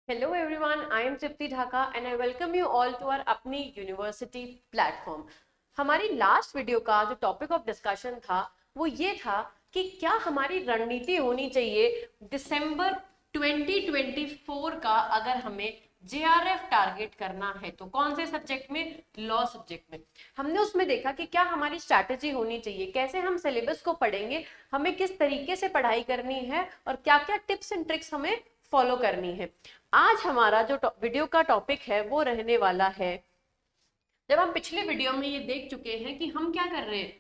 Hello everyone, I am Tripti Dhaka and I welcome you all to our अपनी university platform. हमारी last video का जो topic of discussion था वो ये था कि क्या हमारी रणनीति होनी चाहिए दिसंबर 2024 का अगर हमें जेआरएफ टारगेट करना है तो कौन से सब्जेक्ट में, लॉ सब्जेक्ट में। हमने उसमें देखा कि क्या हमारी स्ट्रैटेजी होनी चाहिए, कैसे हम सिलेबस को पढ़ेंगे, हमें किस तरीके से पढ़ाई करनी है और क्या क्या टिप्स एंड ट्रिक्स हमें फॉलो करनी है। आज हमारा जो वीडियो का टॉपिक है वो रहने वाला है, जब हम पिछले वीडियो में ये देख चुके हैं कि हम क्या कर रहे हैं,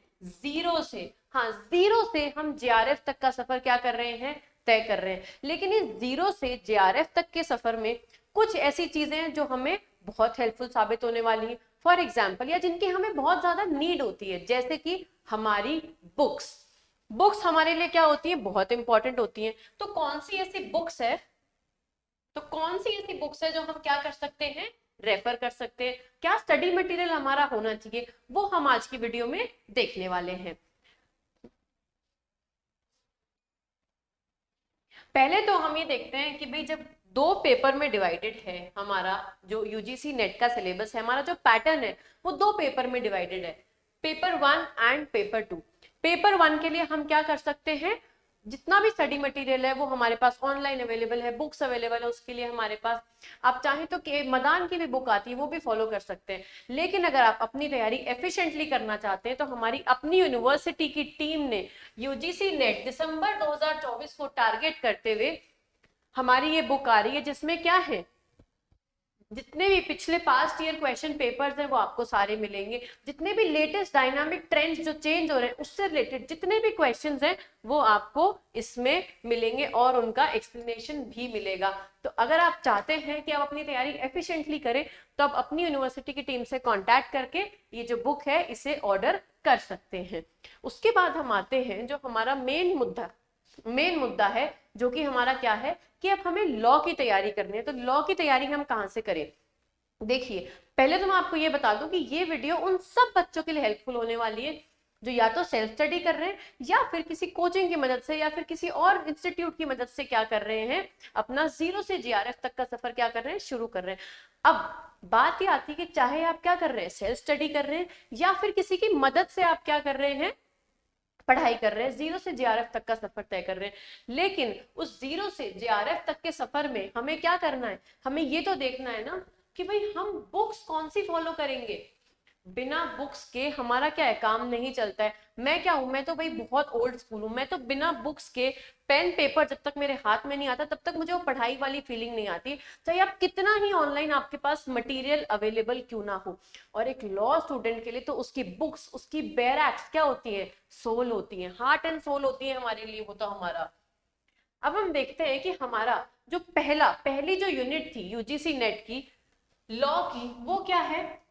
जीरो से, हाँ जीरो से हम जेआरएफ तक का सफर क्या कर रहे हैं, तय कर रहे हैं। लेकिन इस जीरो से जेआरएफ तक के सफर में कुछ ऐसी चीजें हैं जो हमें बहुत हेल्पफुल साबित होने वाली है, फॉर एग्जाम्पल, या जिनकी हमें बहुत ज्यादा नीड होती है, जैसे कि हमारी बुक्स। बुक्स हमारे लिए क्या होती है, बहुत इंपॉर्टेंट होती है। तो कौन सी ऐसी बुक्स है, तो कौन सी ऐसी बुक्स है जो हम क्या कर सकते हैं, रेफर कर सकते हैं, क्या स्टडी मटेरियल हमारा होना चाहिए, वो हम आज की वीडियो में देखने वाले हैं। पहले तो हम ये देखते हैं कि भाई जब दो पेपर में डिवाइडेड है, हमारा जो यूजीसी नेट का सिलेबस है, हमारा जो पैटर्न है वो दो पेपर में डिवाइडेड है, paper one and paper two. Paper one के लिए हम क्या कर सकते हैं, जितना भी स्टडी मटेरियल है वो हमारे पास ऑनलाइन अवेलेबल है, बुक्स अवेलेबल है, उसके लिए हमारे पास आप चाहें तो मदान की भी बुक आती है वो भी फॉलो कर सकते हैं। लेकिन अगर आप अपनी तैयारी एफिशिएंटली करना चाहते हैं तो हमारी अपनी यूनिवर्सिटी की टीम ने यूजीसी नेट दिसंबर 2024 को टारगेट करते हुए हमारी ये बुक आ रही है, जिसमें क्या है, जितने भी पिछले पास्ट ईयर क्वेश्चन पेपर्स हैं वो आपको सारे मिलेंगे, जितने भी लेटेस्ट डायनामिक ट्रेंड्स जो चेंज हो रहे हैं उससे रिलेटेड जितने भी क्वेश्चंस हैं वो आपको इसमें मिलेंगे और उनका एक्सप्लेनेशन भी मिलेगा। तो अगर आप चाहते हैं कि आप अपनी तैयारी एफिशिएंटली करें तो आप अपनी यूनिवर्सिटी की टीम से कांटेक्ट करके ये जो बुक है इसे ऑर्डर कर सकते हैं। उसके बाद हम आते हैं जो हमारा मेन मुद्दा है, जो कि हमारा क्या है कि अब हमें लॉ की तैयारी करनी है। तो लॉ की तैयारी हम कहां से करें, देखिए पहले तो मैं आपको ये बता दूं कि ये वीडियो उन सब बच्चों के लिए हेल्पफुल होने वाली है जो या तो सेल्फ स्टडी कर रहे हैं या फिर किसी कोचिंग की मदद से या फिर किसी और इंस्टीट्यूट की मदद से क्या कर रहे हैं, अपना जीरो से जीआरएफ तक का सफर क्या कर रहे हैं, शुरू कर रहे हैं। अब बात ये आती है कि चाहे आप क्या कर रहे हैं, सेल्फ स्टडी कर रहे हैं या फिर किसी की मदद से आप क्या कर रहे हैं, पढ़ाई कर रहे हैं, जीरो से जेआरएफ तक का सफर तय कर रहे हैं। लेकिन उस जीरो से जेआरएफ तक के सफर में हमें क्या करना है, हमें ये तो देखना है ना कि भाई हम बुक्स कौन सी फॉलो करेंगे। बिना बुक्स के हमारा क्या है, काम नहीं चलता है। मैं क्या हूं, मैं तो भाई बहुत ओल्ड स्कूल हूं, मैं तो बिना बुक्स के पेन पेपर जब तक मेरे हाथ में नहीं आता तब तक मुझे वो पढ़ाई वाली फीलिंग नहीं आती, चाहे आप कितना ही ऑनलाइन आपके पास मटेरियल अवेलेबल क्यों ना हो। और एक लॉ स्टूडेंट के लिए तो उसकी बुक्स, उसकी बैरक्स क्या होती है, सोल होती है, हार्ट एंड सोल होती है हमारे लिए वो तो हमारा। अब हम देखते हैं कि हमारा जो पहली जो यूनिट थी यूजीसी नेट की, लॉ की, वो क्या है,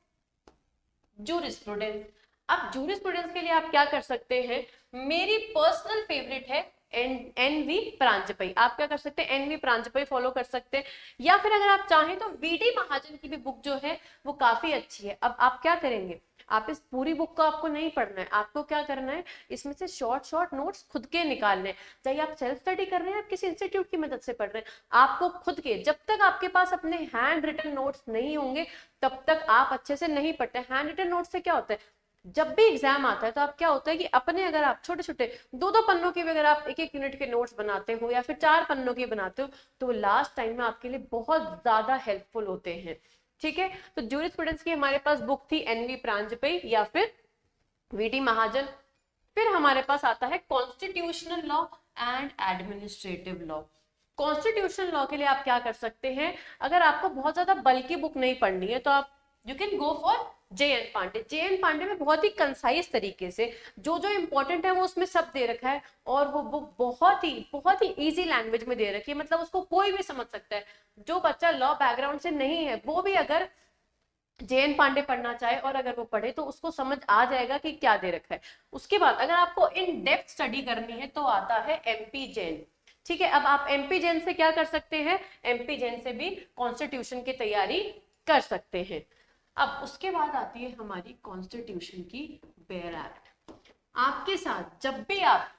जूरिस्प्रूडेंस। अब जूरिस्प्रूडेंस के लिए आप क्या कर सकते हैं, मेरी पर्सनल फेवरेट है एनवी प्रांजपई। आप क्या कर सकते हैं, एनवी प्रांजपई फॉलो कर सकते हैं। या फिर अगर आप चाहें तो वीडी महाजन की भी बुक जो है वो काफी अच्छी है। अब आप क्या करेंगे, आप इस पूरी बुक को आपको नहीं पढ़ना है, आपको क्या करना है, इसमें से शॉर्ट शॉर्ट नोट्स खुद के निकालने हैं। चाहे आप सेल्फ स्टडी कर रहे हैं, आप किसी इंस्टीट्यूट की मदद से पढ़ रहे हैं, आपको खुद के, जब तक आपके पास अपने हैंड रिटन नोट्स नहीं होंगे तब तक आप अच्छे से नहीं पढ़ते। हैंड रिटन नोट से क्या होता है, जब भी एग्जाम आता है तो आप क्या होता है कि अपने, अगर आप छोटे छोटे दो दो पन्नों के भी अगर आप एक एक यूनिट के नोट्स बनाते हो या फिर चार पन्नों के बनाते हो तो वो लास्ट टाइम में आपके लिए बहुत ज्यादा हेल्पफुल होते हैं। ठीक है, तो जूरिस्प्रूडेंस की हमारे पास बुक थी एनवी प्रांजपई या फिर वीडी महाजन। फिर हमारे पास आता है constitutional law and administrative law. Constitutional law के लिए आप क्या कर सकते हैं, अगर आपको बहुत ज्यादा बल्कि बुक नहीं पढ़नी है तो आप you can go for J N Pandey. J N Pandey में बहुत ही कंसाइज तरीके से जो जो इंपॉर्टेंट है वो उसमें सब दे रखा है और वो बुक बहुत ही इजी लैंग्वेज में दे रखी है, मतलब उसको कोई भी समझ सकता है। जो बच्चा लॉ बैकग्राउंड से नहीं है वो भी अगर जेएन पांडे पढ़ना चाहे और अगर वो पढ़े तो उसको समझ आ जाएगा कि क्या दे रखा है। उसके बाद अगर आपको इन डेप्थ स्टडी करनी है तो आता है एमपी जैन। ठीक है, अब आप एमपी जैन से क्या कर सकते हैं, एमपी जैन से भी कॉन्स्टिट्यूशन की तैयारी कर सकते हैं। अब उसके बाद आती है हमारी कॉन्स्टिट्यूशन की बेयर एक्ट। आपके साथ जब भी आप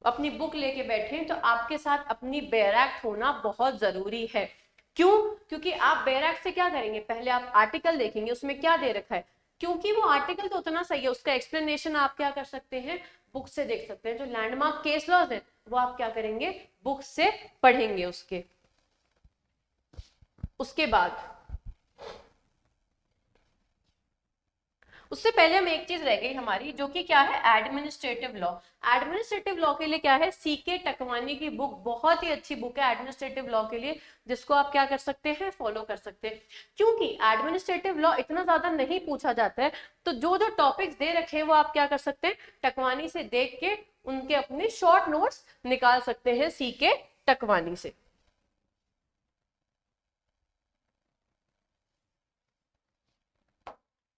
अपनी बुक लेके बैठे तो आपके साथ अपनी बेयर एक्ट होना बहुत जरूरी है। क्यों? क्योंकि आप बैराक से क्या करेंगे, पहले आप आर्टिकल देखेंगे उसमें क्या दे रखा है, क्योंकि वो आर्टिकल तो उतना सही है, उसका एक्सप्लेनेशन आप क्या कर सकते हैं, बुक से देख सकते हैं। जो लैंडमार्क केस लॉज है वो आप क्या करेंगे, बुक से पढ़ेंगे उसके। उसके बाद उससे पहले हम एक चीज रह गई हमारी, जो कि क्या है, एडमिनिस्ट्रेटिव लॉ। एडमिनिस्ट्रेटिव लॉ के लिए क्या है, सीके टकवानी की बुक बहुत ही अच्छी बुक है एडमिनिस्ट्रेटिव लॉ के लिए, जिसको आप क्या कर सकते हैं, फॉलो कर सकते हैं। क्योंकि एडमिनिस्ट्रेटिव लॉ इतना ज्यादा नहीं पूछा जाता है, तो जो जो टॉपिक्स दे रखे हैं वो आप क्या कर सकते हैं, टकवानी से देख के उनके अपने शॉर्ट नोट्स निकाल सकते हैं सीके टकवानी से।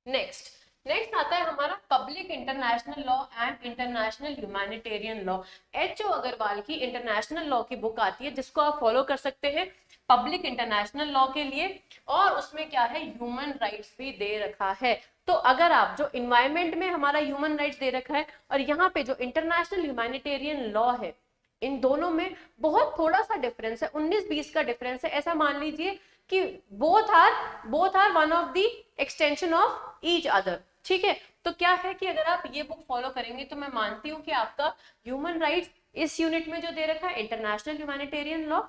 नेक्स्ट नेक्स्ट आता है हमारा public international law and international humanitarian law. H O. Agarwal की इंटरनेशनल लॉ की बुक आती है, जिसको आप फॉलो कर सकते हैं पब्लिक इंटरनेशनल लॉ के लिए। और उसमें क्या है, ह्यूमन राइट्स भी दे रखा है। तो अगर आप जो इन्वायरमेंट में हमारा ह्यूमन राइट्स दे रखा है, और यहाँ पे जो इंटरनेशनल ह्यूमैनिटेरियन लॉ है, इन दोनों में बहुत थोड़ा सा डिफरेंस है, 19-20 का डिफरेंस है। ऐसा मान लीजिए कि both are one of the extension of each other. ठीक है, तो क्या है कि अगर आप ये बुक फॉलो करेंगे तो मैं मानती हूँ कि आपका ह्यूमन राइट्स इस यूनिट में जो दे रखा है इंटरनेशनल ह्यूमैनिटेरियन लॉ,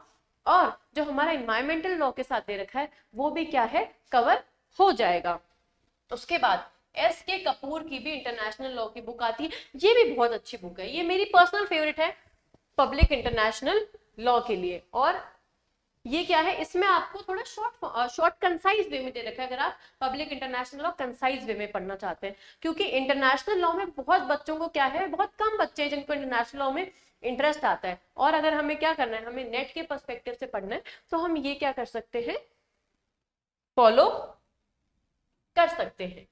और जो हमारा इन्वायरमेंटल लॉ के साथ दे रखा है वो भी क्या है, कवर हो जाएगा। उसके बाद एस के कपूर की भी इंटरनेशनल लॉ की बुक आती है, ये भी बहुत अच्छी बुक है, ये मेरी पर्सनल फेवरेट है पब्लिक इंटरनेशनल लॉ के लिए। और ये क्या है, इसमें आपको थोड़ा शॉर्ट कंसाइज वे में दे रखा है, अगर आप पब्लिक इंटरनेशनल लॉ कंसाइज वे में पढ़ना चाहते हैं। क्योंकि इंटरनेशनल लॉ में बहुत बच्चों को क्या है, बहुत कम बच्चे हैं जिनको इंटरनेशनल लॉ में इंटरेस्ट आता है, और अगर हमें क्या करना है, हमें नेट के पर्सपेक्टिव से पढ़ना है, तो हम ये क्या कर सकते हैं, फॉलो कर सकते हैं।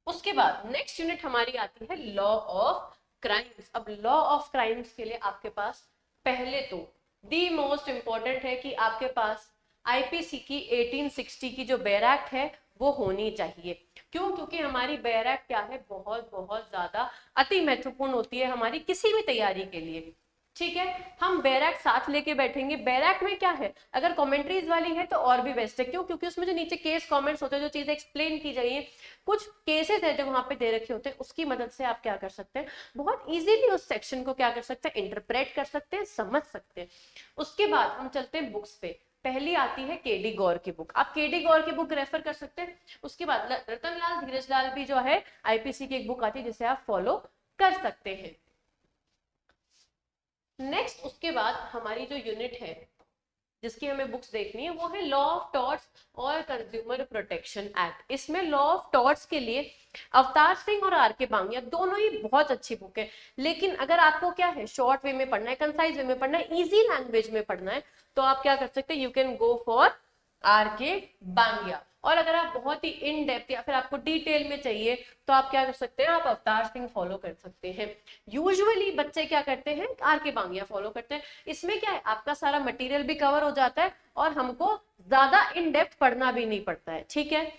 उसके बाद नेक्स्ट यूनिट हमारी आती है लॉ ऑफ क्राइम्स। अब लॉ ऑफ क्राइम्स के लिए आपके पास पहले तो दी मोस्ट इंपॉर्टेंट है कि आपके पास आईपीसी की 1860 की जो बेयर एक्ट है वो होनी चाहिए। क्यों? क्योंकि हमारी बेयर एक्ट क्या है, बहुत बहुत ज्यादा अति महत्वपूर्ण होती है हमारी किसी भी तैयारी के लिए। ठीक है, हम बेयर एक्ट साथ लेके बैठेंगे। बेयर एक्ट में क्या है, अगर कमेंट्रीज वाली है तो और भी बेस्ट है। क्यों? क्योंकि उसमें जो नीचे केस कमेंट्स होते हैं, जो चीजें एक्सप्लेन की जाइए, कुछ केसेस है जो वहां पे दे रखे होते हैं, उसकी मदद से आप क्या कर सकते हैं, बहुत इजीली उस सेक्शन को क्या कर सकते हैं, इंटरप्रेट कर सकते हैं, समझ सकते हैं। उसके बाद हम चलते हैं बुक्स पे। पहली आती है केडी गौर की बुक, आप केडी गौर की बुक रेफर कर सकते हैं। उसके बाद रतनलाल धीरजलाल भी जो है आईपीसी की एक बुक आती है, जिसे आप फॉलो कर सकते हैं। नेक्स्ट उसके बाद हमारी जो यूनिट है जिसकी हमें बुक्स देखनी है, वो है लॉ ऑफ टॉर्ट्स और कंज्यूमर प्रोटेक्शन एक्ट। इसमें लॉ ऑफ टॉर्ट्स के लिए अवतार सिंह और आर के बांगिया दोनों ही बहुत अच्छी बुक है। लेकिन अगर आपको क्या है, शॉर्ट वे में पढ़ना है, कंसाइज वे में पढ़ना है, इजी लैंग्वेज में पढ़ना है, तो आप क्या कर सकते हैं, you can go for R K Bangia. और अगर आप बहुत ही इन डेप्थ या फिर आपको डिटेल में चाहिए, तो आप क्या कर सकते हैं, आप अवतार सिंह फॉलो कर सकते हैं। यूजुअली बच्चे क्या करते हैं, आर के बांगिया फॉलो करते हैं। इसमें क्या है, आपका सारा मटेरियल भी कवर हो जाता है और हमको ज्यादा इन डेप्थ पढ़ना भी नहीं पड़ता है। ठीक है,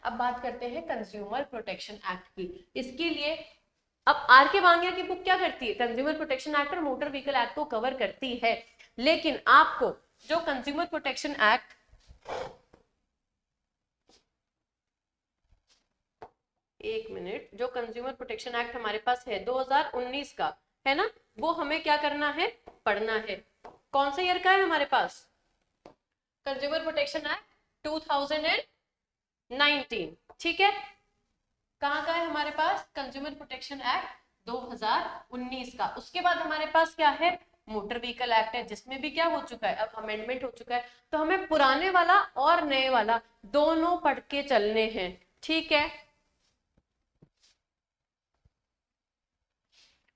अब बात करते हैं कंज्यूमर प्रोटेक्शन एक्ट की। इसके लिए अब आर के बांगिया की बुक क्या करती है, कंज्यूमर प्रोटेक्शन एक्ट और मोटर व्हीकल एक्ट को कवर करती है। लेकिन आपको जो कंज्यूमर प्रोटेक्शन एक्ट, एक मिनट, जो कंज्यूमर प्रोटेक्शन एक्ट हमारे पास है 2019 का है ना, वो हमें क्या करना है, पढ़ना है। कौन सा ईयर का है हमारे पास कंज्यूमर प्रोटेक्शन एक्ट, 2019। ठीक है, कहाँ का है हमारे पास कंज्यूमर प्रोटेक्शन एक्ट 2019 का। उसके बाद हमारे पास क्या है, मोटर व्हीकल एक्ट है, जिसमें भी क्या हो चुका है, अब अमेंडमेंट हो चुका है। तो हमें पुराने वाला और नए वाला दोनों पढ़ के चलने हैं। ठीक है,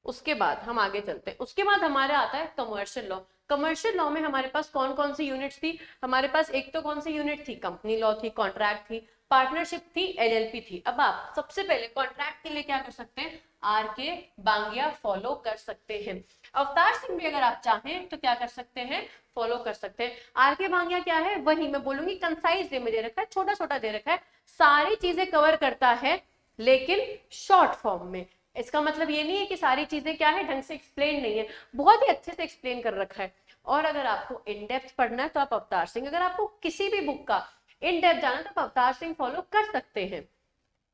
उसके बाद हम आगे चलते हैं। उसके बाद हमारे आता है कमर्शियल लॉ। कमर्शियल लॉ में हमारे पास कौन कौन सी यूनिट्स थी, हमारे पास एक तो कौन सी यूनिट थी, कंपनी लॉ थी, कॉन्ट्रैक्ट थी, पार्टनरशिप थी, एलएलपी थी। अब आप सबसे पहले कॉन्ट्रैक्ट के लिए क्या कर सकते हैं, आर के बांगिया फॉलो कर सकते हैं। अवतार सिंह भी अगर आप चाहें तो क्या कर सकते हैं, फॉलो कर सकते हैं। आर के बांगिया क्या है, वही मैं बोलूंगी कंसाइज वे में दे रखा है, छोटा छोटा दे रखा है, सारी चीजें कवर करता है लेकिन शॉर्ट फॉर्म में। इसका मतलब ये नहीं है कि सारी चीजें क्या है, ढंग से एक्सप्लेन नहीं है, बहुत ही अच्छे से एक्सप्लेन कर रखा है। और अगर आपको इन डेप्थ पढ़ना है तो आप अवतार सिंह, अगर आपको किसी भी बुक का इन डेप्थ जाना है तो आप अवतार सिंह फॉलो कर सकते हैं।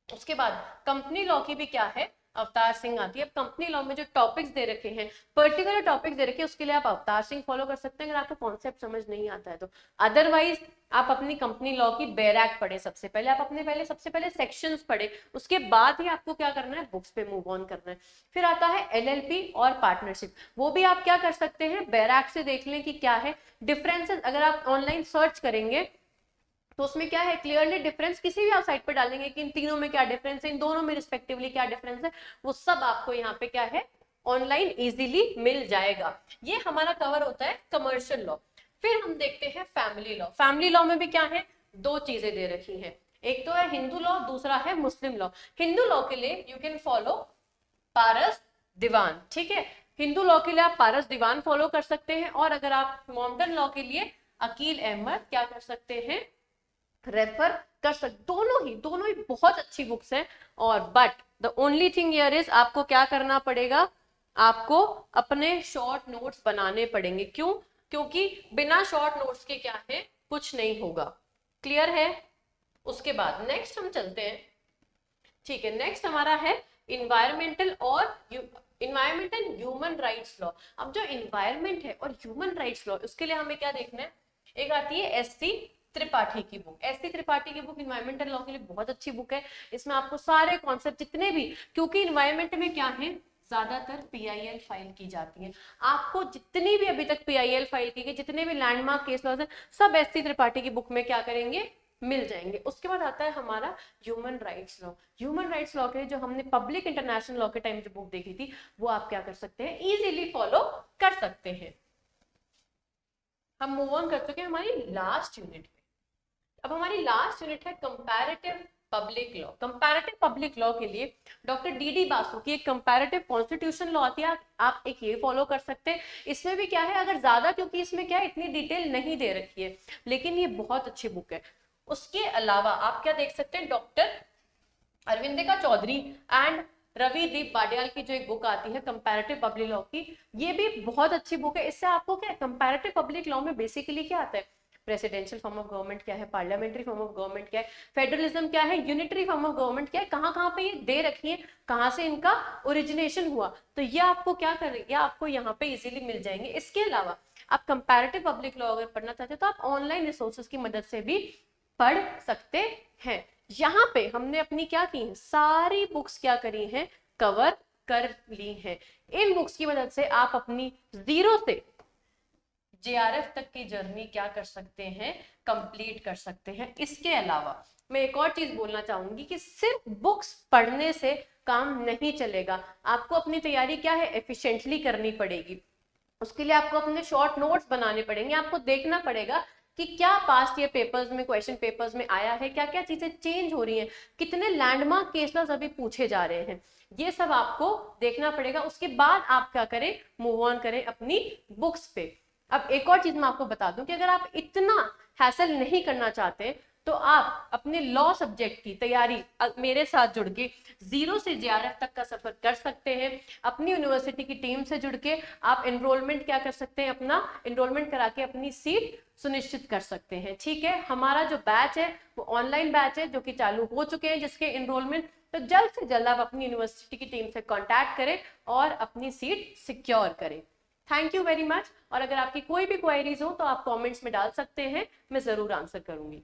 उसके बाद कंपनी लॉ की भी क्या है, अवतार सिंह आती है। अब कंपनी लॉ में जो टॉपिक्स दे रखे हैं, पर्टिकुलर टॉपिक्स दे रखे हैं, उसके लिए आप अवतार सिंह फॉलो कर सकते हैं अगर आपको कॉन्सेप्ट समझ नहीं आता है तो। अदरवाइज आप अपनी कंपनी लॉ की बेयर एक्ट पढ़े सबसे पहले, आप अपने पहले सबसे पहले सेक्शंस पढ़े, उसके बाद ही आपको क्या करना है, बुक्स पे मूव ऑन करना है। फिर आता है एलएलपी और पार्टनरशिप, वो भी आप क्या कर सकते हैं, बेयर एक्ट से देख लें कि क्या है डिफरेंसेस। अगर आप ऑनलाइन सर्च करेंगे तो उसमें क्या है, क्लियरली डिफरेंस किसी भी आप साइट पर डालेंगे कि इन तीनों में क्या डिफरेंस है, इन दोनों में रिस्पेक्टिवली क्या डिफरेंस है, वो सब आपको यहाँ पे क्या है ऑनलाइन इजीली मिल जाएगा। ये हमारा कवर होता है कमर्शियल लॉ। फिर हम देखते हैं फैमिली लॉ। फैमिली लॉ में भी क्या है, दो चीजें दे रखी हैं, एक तो है हिंदू लॉ, दूसरा है मुस्लिम लॉ। हिंदू लॉ के लिए यू कैन फॉलो पारस दीवान, ठीक है, हिंदू लॉ के लिए आप पारस दीवान फॉलो कर सकते हैं। और अगर आप मोमडन लॉ के लिए अकील अहमद क्या कर सकते हैं, रेफर कर सकते। दोनों ही बहुत अच्छी बुक्स हैं। और but the only thing here is आपको क्या करना पड़ेगा, आपको अपने शॉर्ट नोट्स बनाने पड़ेंगे। क्यों, क्योंकि बिना शॉर्ट नोट्स के क्या है कुछ नहीं होगा। क्लियर है। उसके बाद नेक्स्ट हम चलते हैं, ठीक है, नेक्स्ट हमारा है इन्वायरमेंटल और environment and human rights law. अब जो इन्वायरमेंट है और ह्यूमन राइट्स लॉ, उसके लिए हमें क्या देखना है, एक आती है एससी त्रिपाठी की बुक। एससी त्रिपाठी की बुक इन्वायरमेंटल लॉ के लिए बहुत अच्छी बुक है। इसमें आपको सारे कॉन्सेप्ट जितने भी, क्योंकि इन्वायरमेंट में क्या है ज्यादातर पीआईएल फाइल की जाती है, आपको जितनी भी अभी तक पीआईएल फाइल की गई, जितने भी लैंडमार्क केस लॉज है, सब एससी त्रिपाठी की बुक में क्या करेंगे, मिल जाएंगे। उसके बाद आता है हमारा human rights law. Human rights law के जो हमने पब्लिक इंटरनेशनल लॉ के टाइम जो बुक देखी थी, वो आप क्या कर सकते हैं, इजीली फॉलो कर सकते हैं। हम मूव ऑन कर चुके हैं हमारी लास्ट यूनिट पे। अब हमारी लास्ट यूनिट है comparative public law. Comparative public law के लिए डॉक्टर डी बासु की एक कंपैरेटिव कॉन्स्टिट्यूशन लॉ आती है, आप एक ये फॉलो कर सकते हैं। इसमें भी क्या है, अगर ज्यादा, क्योंकि इसमें क्या है इतनी डिटेल नहीं दे रखी है, लेकिन ये बहुत अच्छी बुक है। उसके अलावा आप क्या देख सकते हैं, डॉक्टर अरविंदिका चौधरी एंड रविदीप बाडियाल की जो एक बुक आती है कंपैरेटिव पब्लिक लॉ की, ये भी बहुत अच्छी बुक है। इससे आपको क्या, कंपैरेटिव पब्लिक लॉ में बेसिकली क्या आता है, प्रेसिडेंशियल फॉर्म ऑफ गवर्नमेंट क्या है, पार्लियामेंट्री फॉर्म ऑफ गवर्नमेंट क्या है, फेडरलिज्म क्या है, यूनिटरी फॉर्म ऑफ गवर्नमेंट क्या है, कहाँ कहाँ पे ये दे रखी है, कहाँ से इनका ओरिजिनेशन हुआ, तो ये आपको क्या करेंगे, आपको यहाँ पे इजीली मिल जाएंगे। इसके अलावा आप कंपैरेटिव पब्लिक लॉ अगर पढ़ना चाहते हैं तो आप ऑनलाइन रिसोर्सेज की मदद से भी पढ़ सकते हैं। यहाँ पे हमने अपनी क्या की है, सारी बुक्स क्या करी हैं, कवर कर ली हैं। इन बुक्स की मदद से आप अपनी जीरो से जेआरएफ तक की जर्नी क्या कर सकते हैं, कंप्लीट कर सकते हैं। इसके अलावा मैं एक और चीज बोलना चाहूंगी कि सिर्फ बुक्स पढ़ने से काम नहीं चलेगा, आपको अपनी तैयारी क्या है, एफिशिएंटली करनी पड़ेगी। उसके लिए आपको अपने शॉर्ट नोट्स बनाने पड़ेंगे, आपको देखना पड़ेगा कि क्या पास्ट ईयर पेपर्स में, क्वेश्चन पेपर्स में आया है, क्या क्या चीजें चेंज हो रही हैं, कितने लैंडमार्क केस लॉज अभी पूछे जा रहे हैं, ये सब आपको देखना पड़ेगा। उसके बाद आप क्या करें, मूव ऑन करें अपनी बुक्स पे। अब एक और चीज मैं आपको बता दूं कि अगर आप इतना हैसल नहीं करना चाहते तो आप अपने लॉ सब्जेक्ट की तैयारी मेरे साथ जुड़ के जीरो से जेआरएफ तक का सफर कर सकते हैं। अपनी यूनिवर्सिटी की टीम से जुड़ के आप एनरोलमेंट क्या कर सकते हैं, अपना एनरोलमेंट करा के अपनी सीट सुनिश्चित कर सकते हैं। ठीक है, हमारा जो बैच है वो ऑनलाइन बैच है जो कि चालू हो चुके हैं, जिसके एनरोलमेंट तो जल्द से जल्द आप अपनी यूनिवर्सिटी की टीम से कॉन्टैक्ट करें और अपनी सीट सिक्योर करें। Thank you very much. और अगर आपकी कोई भी क्वेरीज हो तो आप कमेंट्स में डाल सकते हैं, मैं जरूर आंसर करूंगी।